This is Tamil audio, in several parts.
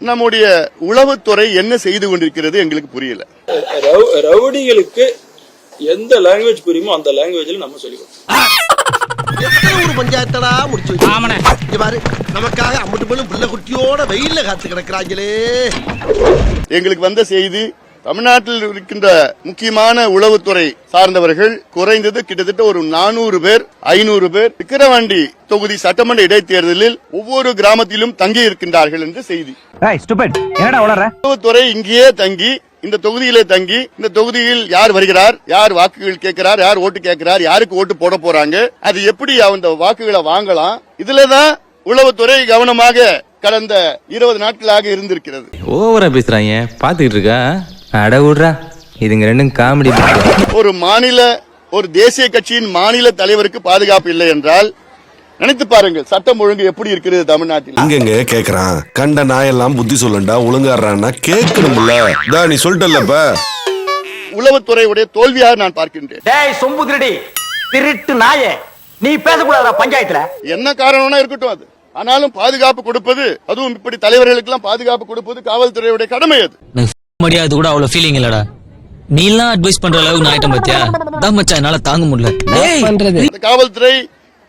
நம்முடைய உளவுத்துறை என்ன செய்து கொண்டிருக்கிறது எங்களுக்கு புரியல. ரவுடிகளுக்கு எந்த லாங்குவேஜ் புரியுமோ அந்த லாங்குவேஜ்ல நம்ம சொல்லிக்கணும். ஒரு பஞ்சாயத்தடா முடிச்சு வச்சு நமக்காக அம்மட்டு போலும் பிள்ளை குட்டியோட வெயில்ல காத்து கிடக்குறாங்களே. எங்களுக்கு வந்த செய்தி, தமிழ்நாட்டில் இருக்கின்ற முக்கியமான உளவுத்துறை சார்ந்தவர்கள் குறைந்தது கிட்டத்தட்ட ஒரு 400 பேர் 500 பேர் விக்கிரவாண்டி தொகுதி சட்டமன்ற இடைத்தேர்தலில் ஒவ்வொரு கிராமத்திலும் தங்கி இருக்கின்றார்கள் என்று செய்தி. உளவுத்துறை இங்கேயே தங்கி, இந்த தொகுதியிலே தங்கி, இந்த தொகுதியில் யார் வருகிறார், யார் வாக்குகள் கேட்கிறார், யார் ஓட்டு கேட்கிறார், யாருக்கு ஓட்டு போட போறாங்க, அது எப்படி அந்த வாக்குகளை வாங்கலாம், இதுலதான் உளவுத்துறை கவனமாக கடந்த 20 நாட்களாக இருந்திருக்கிறது. ஓவரா பேசுறாங்க பாத்துக்கிட்டு இருக்கா. அட விடுறா, இதுங்க ரெண்டும் காமெடி. ஒரு தேசிய கட்சியின் மாநில தலைவருக்கு பாதுகாப்பு இல்லை என்றால் நினைத்து பாருங்கள், சட்டம் ஒழுங்கு எப்படி இருக்கிறது தமிழ்நாட்டில். அங்கங்க கேக்குறான், கண்ட நாயெல்லாம் புத்தி சொல்லண்டா ஒழுங்காடுறான்னா கேட்கணும்ல. நீ சொல்லிட்டல்லப்ப. உளவுத்துறையுடைய தோல்வியாக நான் பார்க்கின்றேன். டேய் சொம்பு திருடி திருட்டு நாயே, நீ பேசக்கூடாதா பஞ்சாயத்துல? என்ன காரணம்னா இருக்கட்டும், அது ஆனாலும் பாதுகாப்பு கொடுப்பது, அதுவும் இப்படி தலைவர்களுக்கு எல்லாம் பாதுகாப்பு கொடுப்பது காவல்துறையுடைய கடமை. அது மரியாதை கூட அவ்வளவு ஃபீலிங் இல்லடா. நீ எல்லாம் அட்வைஸ் பண்ற அளவுக்கு நான் ஆயிட்டம் பாத்தியா? தான் மச்சான் என்னால தாங்க முடியல. காவல்துறை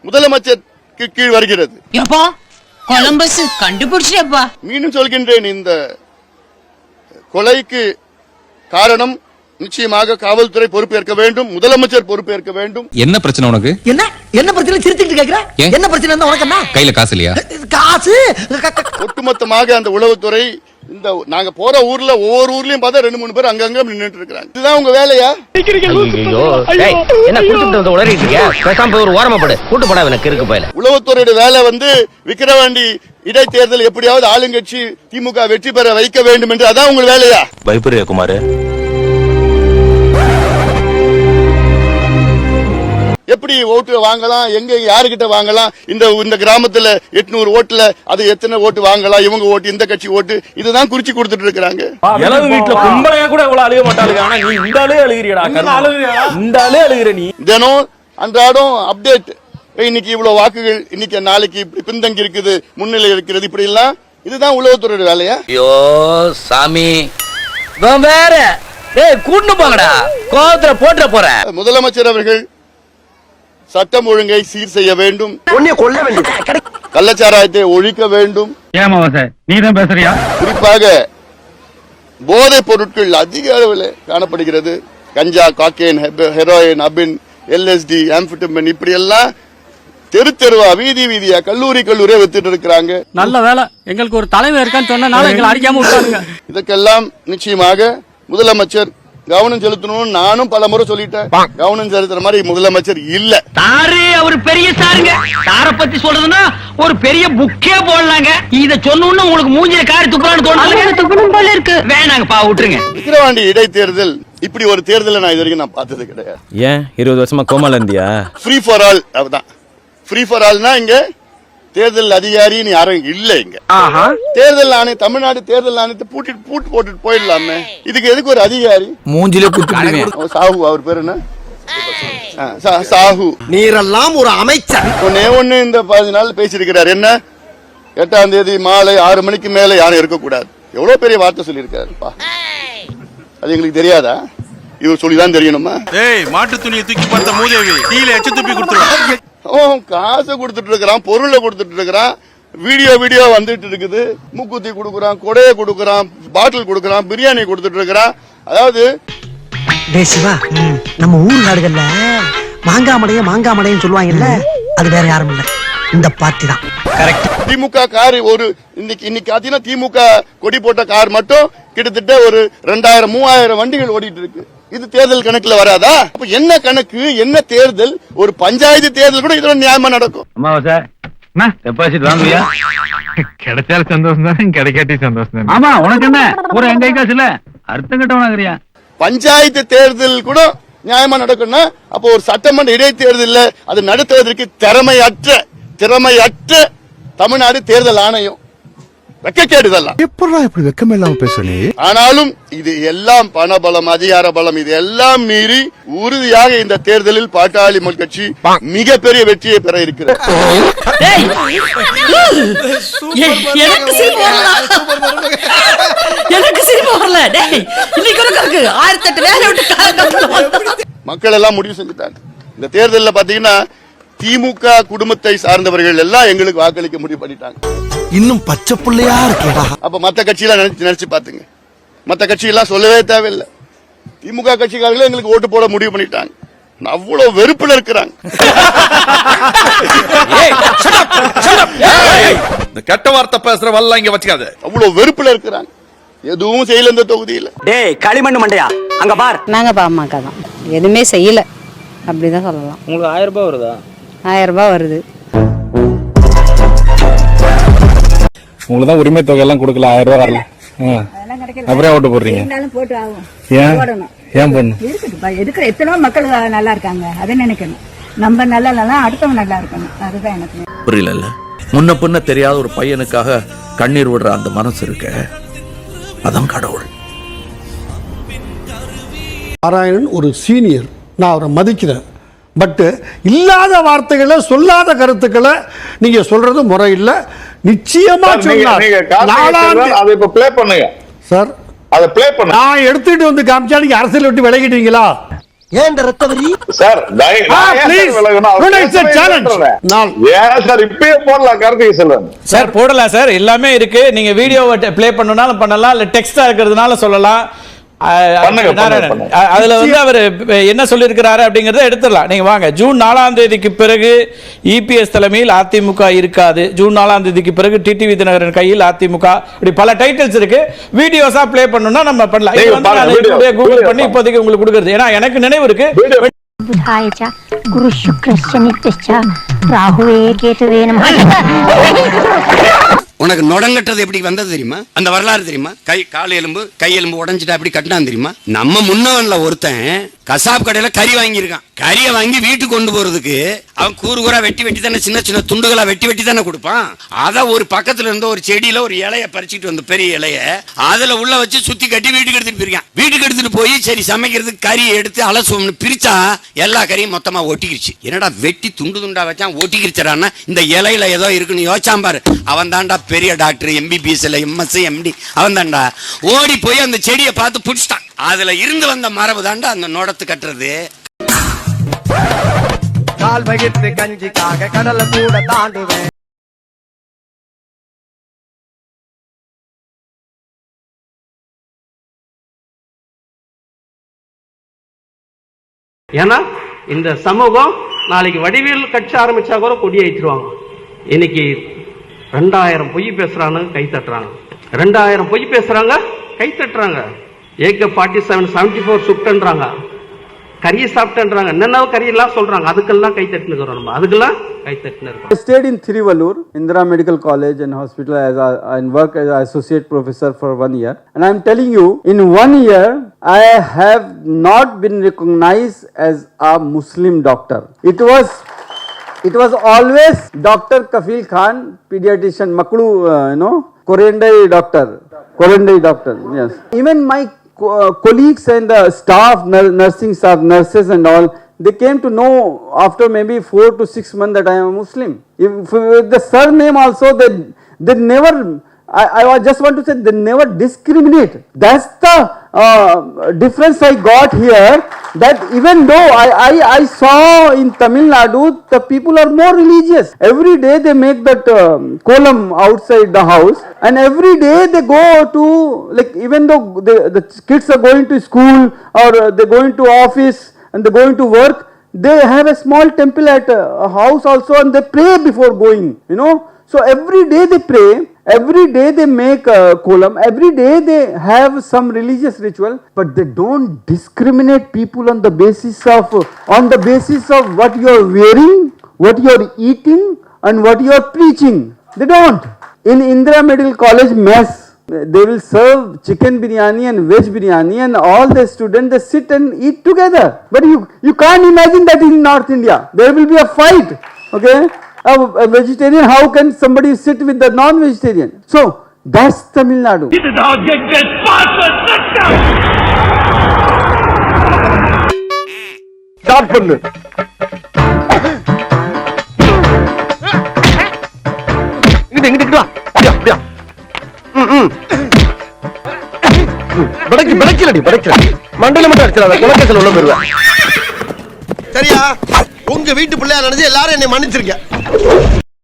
முதலமைச்சருக்கு கீழ் வருகிறது. கொலம்பஸ் கண்டுபிடிச்சப்பா. மீண்டும் சொல்கின்றேன், இந்த கொலைக்கு காரணம் நிச்சயமாக காவல்துறை பொறுப்பேற்க வேண்டும், முதலமைச்சர் பொறுப்பேற்க வேண்டும். என்ன பிரச்சனை உனக்கு? என்ன பிரச்சனை சிரிச்சுட்டு கேக்குற? என்ன பிரச்சனை உனக்கு? என்ன கையில காசு இல்லையா? காசு ஒட்டுமொத்தமாக அந்த உளவுத்துறை, இந்த நாங்க போற ஊர்ல ஒவ்வொரு ஊர்லயும் பார்த்தா 2-3 பேர் அங்கங்க நின்னுட்டு இருக்காங்க. இதுதான் உங்க வேலையா? என்ன குடிச்சிட்டு உளறிட்டு இருக்க? பேசாம போய் ஒரு ஓரமா போடு, கூட்டு போடா எனக்கு இருக்கு போயில. உளவுத்துறையோட வேலை விக்கிரவாண்டி இடைத்தேர்தல் எப்படியாவது ஆளுங்கட்சி திமுக வெற்றி பெற வைக்க வேண்டும் என்று, அதான் உங்க வேலையா? பயப்படுறியா குமார்? எப்படி ஓட்டு வாங்கலாம், எங்க யாருகிட்ட வாங்கலாம், இந்த கிராமத்துல 800 ஓட்டுல அது எத்தனை ஓட்டு வாங்கலாம், இவங்க ஓட்டு, இந்த கட்சி ஓட்டு, இதுதான் குறிச்சு கொடுத்துட்டு இருக்காங்க. வீட்டுல கும்பலையா கூட இவ்வளவு அழுக மாட்டாளுங்க. ஆனா நீ இந்த ஆளே அழுகிறியடா, இந்த ஆளே அழுகிற நீ. தினம் அன்றாடம் அப்டேட், இன்னைக்கு இவ்வளவு வாக்குகள், இன்னைக்கு நாளைக்கு இப்படி பின்தங்கி இருக்குது, முன்னிலை இருக்கிறது, இப்படி எல்லாம். இதுதான் உளவுத்துறையோட வேலையா? ஐயோ சாமி வேற கூட்டு போங்கடா, கோவத்துல போட்டுற போற. முதலமைச்சர் அவர்கள் சட்டம் ஒழுங்கை சீர் செய்ய வேண்டும், கொல்ல வேண்டும், கள்ளச்சாராயத்தை ஒழிக்க வேண்டும். நீதான் பேசுறியா? குறிப்பாக போதைப் பொருட்கள் அதிக அளவில் காணப்படுகிறது. கஞ்சா, காக்கேன், ஹெரோயின், அபின், LSD, ஆம்பிட்டமின், இப்படி எல்லாம் தெருவா வீதியா கல்லூரியா வித்துட்டு இருக்கிறாங்க. நல்ல வேலை எங்களுக்கு ஒரு தலைவர் இருக்கான்னு சொன்னா எங்களை அடிக்காம விட்டாங்க. இதற்கெல்லாம் நிச்சயமாக முதலமைச்சர் கவனம் செலுத்தணும். நானும் பல முறை சொல்லிட்டேன், கவனம் செலுத்துற மாதிரி முதலமைச்சர் இல்ல. சாரு அவர் பெரிய சாருங்க. சார பத்தி சொல்றதுன்னா ஒரு பெரிய புக்கே போடலாங்க. இத சொன்னோன்னு உங்களுக்கு மூஞ்சில காரி துப்புறான்னு தோணுது போல இருக்கு. வேணாங்கப்பா விட்டுருங்க. விக்கிரவாண்டி இடைத்தேர்தல் இப்படி ஒரு தேர்தலை நான் இது வரைக்கும் நான் பார்த்தது கிடையாது. ஏன் 20 வருஷமா கோமால இருந்தியா? ஃப்ரீ ஃபார் ஆல், அதுதான் ஃப்ரீ ஃபார் ஆல்னா இங்க தேர்தல் அதிகாரின்னு யாரும் இல்ல. இங்க தேர்தல் ஆணையம், தமிழ்நாடு தேர்தல் ஆணையத்தை பூட்டு போட்டுட்டு போயிடலாமே. இதுக்கு எதுக்கு ஒரு அதிகாரி? மூஞ்சில குத்தி சாஹு, அவர் பேரு என்ன? சாஹு. நீரெல்லாம் ஒரு அமைச்சர். ஒண்ணு இந்த 15 நாள் பேசியிருக்கிறார். என்ன, 8ஆம் தேதி மாலை 6 மணிக்கு மேல யாரும் இருக்கக்கூடாது. எவ்வளவு பெரிய வார்த்தை சொல்லியிருக்காருப்பா. அது எங்களுக்கு தெரியாதா? இவர் சொல்லிதான் தெரியணுமா? மாட்டு துணியை தூக்கி பார்த்த மூதேவி டீல எச்ச துப்பி கொடுத்துருவாங்க. காசு கொடுத்துட்டு இருக்கிறான், பொருளை கொடுத்துட்டு இருக்கிறான், வீடியோ வந்துட்டு இருக்குது, மூக்குத்தி கொடுக்கறான், கொடையை கொடுக்கறான், பாட்டில் கொடுக்கறான், பிரியாணி கொடுத்துட்டு இருக்கிறான். அதாவது சிவா, நம்ம ஊர் நாடுகள்ல மாங்காமடையும் சொல்லுவாங்கல்ல, அது வேற யாரும் இல்ல, இந்த பார்ட்டி தான். திமுக கார் இன்னைக்கு திமுக கொடி போட்ட கார் மட்டும் கிட்டத்தட்ட ஒரு 2000-3000 வண்டிகள் ஓடிட்டு இருக்கு. இது தேர்தல் கணக்குல வராதா? அப்ப என்ன கணக்கு, என்ன தேர்தல்? ஒரு பஞ்சாயத்து தேர்தல் கூட இதோட நியாயமா நடக்கும். டெபாசிட் வாங்குவியா? கிடைச்சாலும் சந்தோஷம் தான், கிடைக்காட்டி சந்தோஷம் தான். ஆமா, உனக்கு என்ன ஒரு எங்க காசு இல்ல, அர்த்தம் கட்டவனாகிறியா? பஞ்சாயத்து தேர்தல் கூட நியாயமா நடக்கும்னா அப்போ ஒரு சட்டமன்ற இடைத்தேர்தல் அது நடத்துவதற்கு திறமையற்ற தமிழ்நாடு தேர்தல் ஆணையம். வெக்கக்கேடு இதெல்லாம். எப்படா இப்படி வெக்கம் இல்லாம பேசுறீ? ஆனாலும் இது எல்லாம் பணபலம், அதிகார பலம், இது எல்லாம் மீறி உறுதியாக இந்த தேர்தலில் பாட்டாளி மக்கள் கட்சி மிகப்பெரிய வெற்றியை பெற இருக்கிறது. எனக்கு சிரிப்பு வரல. இன்னைக்கு 1008 வேலை விட்டு மக்கள் எல்லாம் முடிவு செஞ்சுட்டாங்க. இந்த தேர்தலில் பாத்தீங்கன்னா திமுக குடும்பத்தை சார்ந்தவர்கள் எல்லாம் எங்களுக்கு வாக்களிக்க முடிவு பண்ணிட்டாங்க. இன்னும் பச்சை புள்ளையா இருக்கேடா. அப்ப மத்த கட்சியெல்லாம் நினைச்சு பாத்துங்க. மத்த கட்சியெல்லாம் சொல்லவே தேவையில்லை. திமுக கட்சிக்காரங்களே எங்களுக்கு ஓட்டு போட முடிவு பண்ணிட்டாங்க. அவ்வளவு வெறுப்புல இருக்கிறாங்க. கெட்ட வார்த்தை பேசுற வல்ல இங்க வச்சுக்காத. அவ்வளவு வெறுப்புல இருக்கிறாங்க. எதுவும் செய்யல இந்த தொகுதியில. டேய் களிமண் மண்டையா, அங்க பார். நாங்க பாமக தான், எதுவுமே செய்யல அப்படிதான் சொல்லலாம். உங்களுக்கு 1000 ரூபாய் வருதா? 1000 ரூபாய் வருது. உங்களுக்கு தான் உரிமை தொகை எல்லாம் கொடுக்கல, 1000 ரூபாய் வரல. அப்புறம் ஓட்டு போடுறீங்க? போட்டு ஆகும். ஏன் பண்ணு இருக்கிற எத்தனோ மக்கள் நல்லா இருக்காங்க, அதை நினைக்கணும். நம்ம நல்லா இல்லைன்னா அடுத்தவங்க நல்லா இருக்கணும். அதுதான் எனக்கு புரியல. முன்ன பின்ன தெரியாத ஒரு பையனுக்காக கண்ணீர் விடுற அந்த மனசு இருக்க, அதான் கடவுள். நாராயணன் ஒரு சீனியர், நான் அவரை மதிக்கிறேன். பட் இல்லாத வார்த்தைகளை, சொல்லாத கருத்துக்களை நீங்க சொல்றது முறை இல்ல. நிச்சயமா அதை இப்ப ப்ளே பண்ணுங்க சார். அதை ப்ளே பண்ணு. நான் எடுத்துட்டு வந்து காமிச்சா நீங்க அரசியல் விட்டு விலகிட்டீங்களா? ஏன் இந்த ரத்தவரி சார்? சார் இப்பயே போடலாம், கார்த்திகை செல்வன் சார் போடலாம் சார், எல்லாமே இருக்கு. நீங்க வீடியோ ப்ளே பண்ணனாலும் பண்ணலாம், இல்ல டெக்ஸ்டா இருக்கிறதுனால சொல்லலாம். அதுல வந்து அவர் என்ன சொல்லியிருக்கிறாரு அப்படிங்கறத எடுத்துடலாம். நீங்க வாங்க. ஜூன் 4ஆம் தேதிக்கு பிறகு இபிஎஸ் தலைமையில் அதிமுக இருக்காது. ஜூன் 4ஆம் தேதிக்கு பிறகு டிடிவி தினகரன் கையில் அதிமுக, இப்படி பல டைட்டில்ஸ் இருக்கு. வீடியோஸா ப்ளே பண்ணனும்னா நம்ம பண்ணலாம். இது வந்து நான் கூகுள் பண்ணி இப்போதைக்கு உங்களுக்கு கொடுக்கிறது. ஏன்னா எனக்கு நினைவு இருக்கு. குரு சுக்ர சனி ராகுவே கேதுவே நமஹ. உனக்கு நொடங்கட்டது எப்படி வந்தது தெரியுமா? அந்த வரலாறு தெரியுமா? கால் எலும்பு கை எலும்பு உடைஞ்சிட்டா அப்படி கட்டினான் தெரியுமா? நம்ம முன்னவன்ல ஒருத்தன் கசாப் கடையில கறி வாங்கியிருக்கான். கறியை வாங்கி வீட்டுக்கு கொண்டு போறதுக்கு அவன் கூறுகூறா வெட்டி வெட்டி தானே, சின்ன சின்ன துண்டுகளா வெட்டி வெட்டி தானே கொடுப்பான். அத ஒரு பக்கத்துல இருந்த ஒரு செடியில ஒரு இலைய பறிச்சுட்டு வந்து, பெரிய இலைய அதுல உள்ள வச்சு சுத்தி கட்டி வீட்டுக்கு எடுத்துட்டு போயிருக்கான். வீட்டுக்கு எடுத்துட்டு போய் சரி சமைக்கிறதுக்கு கறியை எடுத்து அலசுவோம்னு பிரிச்சா எல்லா கறியும் மொத்தமா ஒட்டிக்கிருச்சு. என்னடா வெட்டி துண்டு துண்டா வச்சான், ஒட்டிக்கிருச்சானா இந்த இலையில ஏதோ இருக்குன்னு யோசிச்சான் பாரு. அவன் தாண்டா பெரிய டாக்டர், எம்பிபிஎஸ் இல்ல எம்எஸ்சி எம்டி. அவன் தாண்டா ஓடி போய் அந்த செடியை பார்த்து பிடிச்சிட்டான். அதுல இருந்து வந்த மரபு தாண்டா அந்த நோடத்து கட்டுறது. கால் வகித்து கஞ்சிக்காக கடலை கூட தாண்டுவேன். ஏன்னா இந்த சமூகம் நாளைக்கு வடிவேல் கட்சி ஆரம்பிச்சா கூட கொடி ஏற்றிடுவாங்க. இன்னைக்கு 2000 பொய் பேசுறாங்க, கை தட்டுறாங்க. 2000 பொய் பேசுறாங்க, கை தட்டுறாங்க. ஏக 47 74 சுட்டுன்றாங்க, கறியை சாப்பிட்டுன்றாங்க, என்னென்ன கறியெல்லாம் சொல்றாங்க. அதுக்கெல்லாம் கை தட்டுனுக்கிறோம். நம்ம அதுக்கெல்லாம் கை தட்டுன்னு. Stayed in Thiruvallur, Indira Medical College and Hospital and work as an associate professor for 1 year. And I am telling you, in 1 year, I have not been recognized as a Muslim doctor. It was always Dr. Kafil Khan, pediatrician, Maklu, Korendai doctor, yes. Even my colleagues and the staff, nursing staff, nurses and all, they came to know after maybe 4 to 6 months that I am a Muslim. If the surname also, they never, I just want to say, they never discriminate. That's the difference I got here, that even though I saw in Tamil Nadu, the people are more religious. Every day they make that kolam outside the house, and every day they go to, like, even though the kids are going to school or they're going to office and they're going to work, they have a small temple at a house also, and they pray before going, So every day they pray, every day they make a kolam, every day they have some religious ritual, but they don't discriminate people on the basis of what you are wearing, what you are eating, and what you are preaching. They don't. In Indira Medical College mess, they will serve chicken biryani and veg biryani, and all the students, they sit and eat together. But you can't imagine that in North India. There will be a fight, okay? A vegetarian, how can somebody sit with the non-vegetarian? So That's Tamil Nadu. Start பண்ணு. இங்கிட்டு வா. அப்படியா. படைக்கலடி. மண்டையில மட்டும் அடிச்சிடாத. குலக்கேசல் உள்ள போயிருவேன். சரியா? உங்க வீட்டு பிள்ளையா நினைச்சு எல்லாரும் என்னை மன்னிச்சிருக்க.